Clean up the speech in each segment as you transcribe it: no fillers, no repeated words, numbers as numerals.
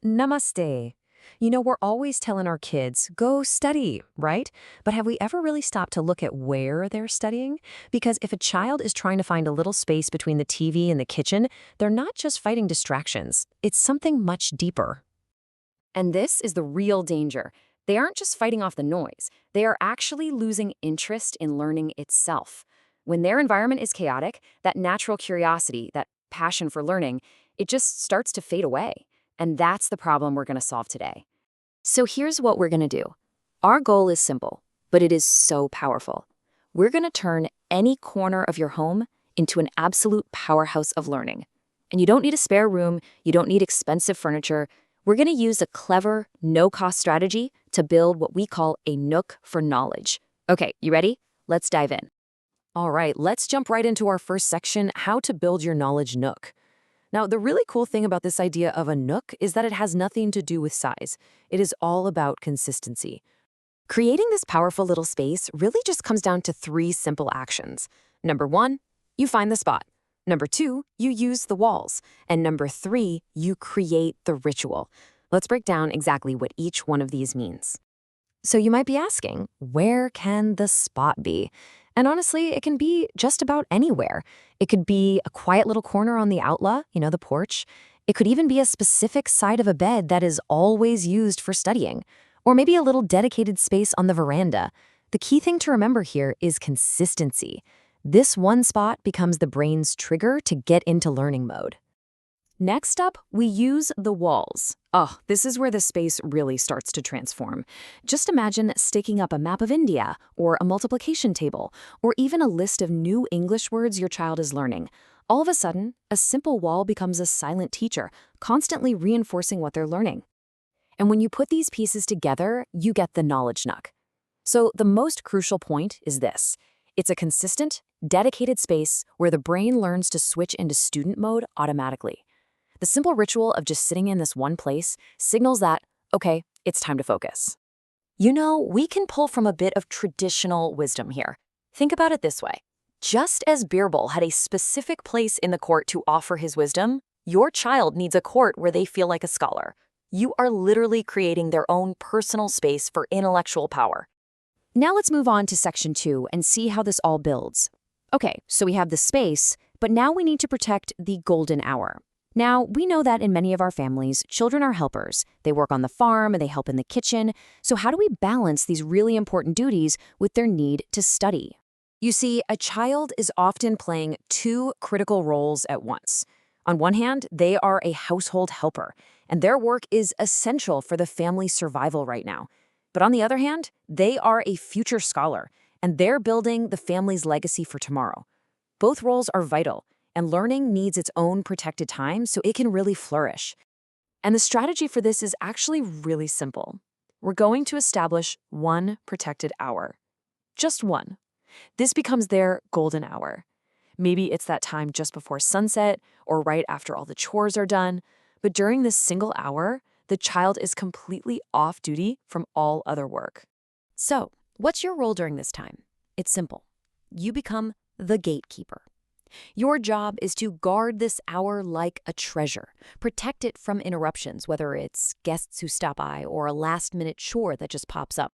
Namaste. You know, we're always telling our kids, go study, right? But have we ever really stopped to look at where they're studying? Because if a child is trying to find a little space between the TV and the kitchen, they're not just fighting distractions. It's something much deeper. And this is the real danger. They aren't just fighting off the noise, they are actually losing interest in learning itself. When their environment is chaotic, that natural curiosity, that passion for learning, it just starts to fade away. And that's the problem we're going to solve today. So here's what we're going to do. Our goal is simple, but it is so powerful. We're going to turn any corner of your home into an absolute powerhouse of learning. And you don't need a spare room, you don't need expensive furniture. We're going to use a clever, no-cost strategy to build what we call a nook for knowledge. Okay, you ready? Let's dive in. All right, let's jump right into our first section, how to build your knowledge nook. Now, the really cool thing about this idea of a nook is that it has nothing to do with size. It is all about consistency. Creating this powerful little space really just comes down to three simple actions. Number one, you find the spot. Number two, you use the walls. And number three, you create the ritual. Let's break down exactly what each one of these means. So you might be asking, where can the spot be? And honestly, it can be just about anywhere. It could be a quiet little corner on the outla, the porch. It could even be a specific side of a bed that is always used for studying. Or maybe a little dedicated space on the veranda. The key thing to remember here is consistency. This one spot becomes the brain's trigger to get into learning mode. Next up, we use the walls. Oh, this is where the space really starts to transform. Just imagine sticking up a map of India, or a multiplication table, or even a list of new English words your child is learning. All of a sudden, a simple wall becomes a silent teacher, constantly reinforcing what they're learning. And when you put these pieces together, you get the knowledge nook. So the most crucial point is this. It's a consistent, dedicated space where the brain learns to switch into student mode automatically. The simple ritual of just sitting in this one place signals that, okay, it's time to focus. We can pull from a bit of traditional wisdom here. Think about it this way. Just as Birbal had a specific place in the court to offer his wisdom, your child needs a court where they feel like a scholar. You are literally creating their own personal space for intellectual power. Now let's move on to section 2 and see how this all builds. Okay, so we have the space, but now we need to protect the golden hour. Now, we know that in many of our families, children are helpers. They work on the farm and they help in the kitchen. So how do we balance these really important duties with their need to study? You see, a child is often playing two critical roles at once. On one hand, they are a household helper, and their work is essential for the family's survival right now. But on the other hand, they are a future scholar, and they're building the family's legacy for tomorrow. Both roles are vital, and learning needs its own protected time so it can really flourish. And the strategy for this is actually really simple. We're going to establish one protected hour. Just one. This becomes their golden hour. Maybe it's that time just before sunset or right after all the chores are done. But during this single hour, the child is completely off duty from all other work. So, what's your role during this time? It's simple. You become the gatekeeper. Your job is to guard this hour like a treasure. Protect it from interruptions, whether it's guests who stop by or a last-minute chore that just pops up.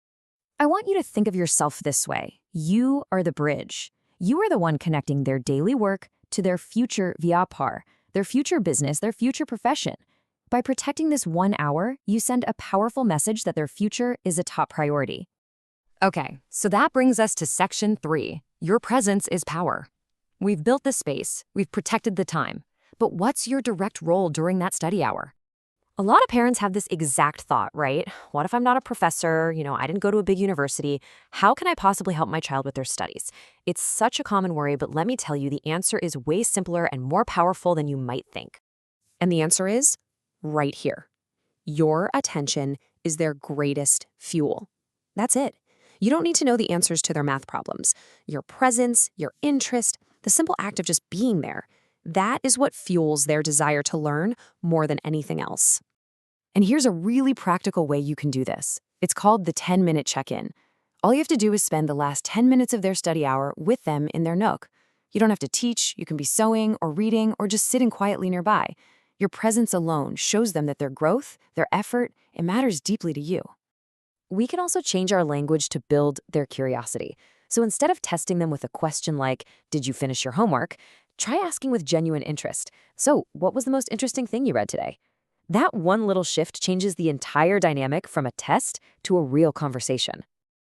I want you to think of yourself this way. You are the bridge. You are the one connecting their daily work to their future vyapar, their future business, their future profession. By protecting this 1 hour, you send a powerful message that their future is a top priority. Okay, so that brings us to section 3. Your presence is power. We've built the space, we've protected the time, but what's your direct role during that study hour? A lot of parents have this exact thought, right? What if I'm not a professor? I didn't go to a big university. How can I possibly help my child with their studies? It's such a common worry, but let me tell you, the answer is way simpler and more powerful than you might think. And the answer is right here. Your attention is their greatest fuel. That's it. You don't need to know the answers to their math problems. Your presence, your interest, the simple act of just being there, that is what fuels their desire to learn more than anything else. And here's a really practical way you can do this. It's called the 10-minute check-in. All you have to do is spend the last 10 minutes of their study hour with them in their nook. You don't have to teach, you can be sewing or reading or just sitting quietly nearby. Your presence alone shows them that their growth, their effort, it matters deeply to you. We can also change our language to build their curiosity. So instead of testing them with a question like, "Did you finish your homework?" try asking with genuine interest. "So, what was the most interesting thing you read today?" That one little shift changes the entire dynamic from a test to a real conversation.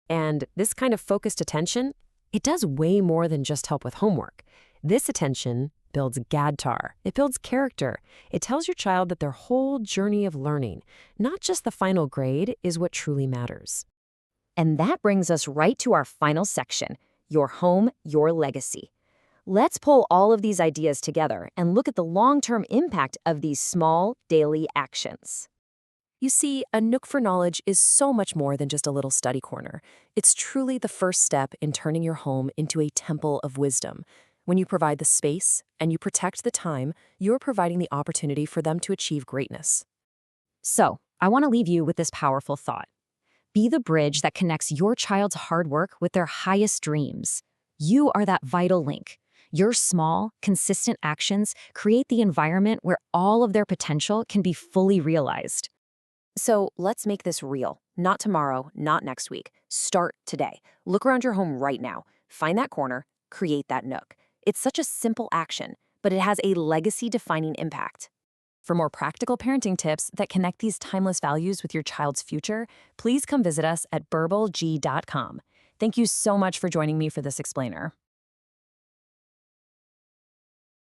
And this kind of focused attention, it does way more than just help with homework. This attention builds gadtar. It builds character. It tells your child that their whole journey of learning, not just the final grade, is what truly matters. And that brings us right to our final section, your home, your legacy. Let's pull all of these ideas together and look at the long-term impact of these small, daily actions. You see, a Nook for Knowledge is so much more than just a little study corner. It's truly the first step in turning your home into a temple of wisdom. When you provide the space and you protect the time, you're providing the opportunity for them to achieve greatness. So, I want to leave you with this powerful thought. Be the bridge that connects your child's hard work with their highest dreams. You are that vital link. Your small, consistent actions create the environment where all of their potential can be fully realized. So let's make this real. Not tomorrow, not next week. Start today. Look around your home right now. Find that corner, create that nook. It's such a simple action, but it has a legacy-defining impact. For more practical parenting tips that connect these timeless values with your child's future, please come visit us at burbleg.com. Thank you so much for joining me for this explainer.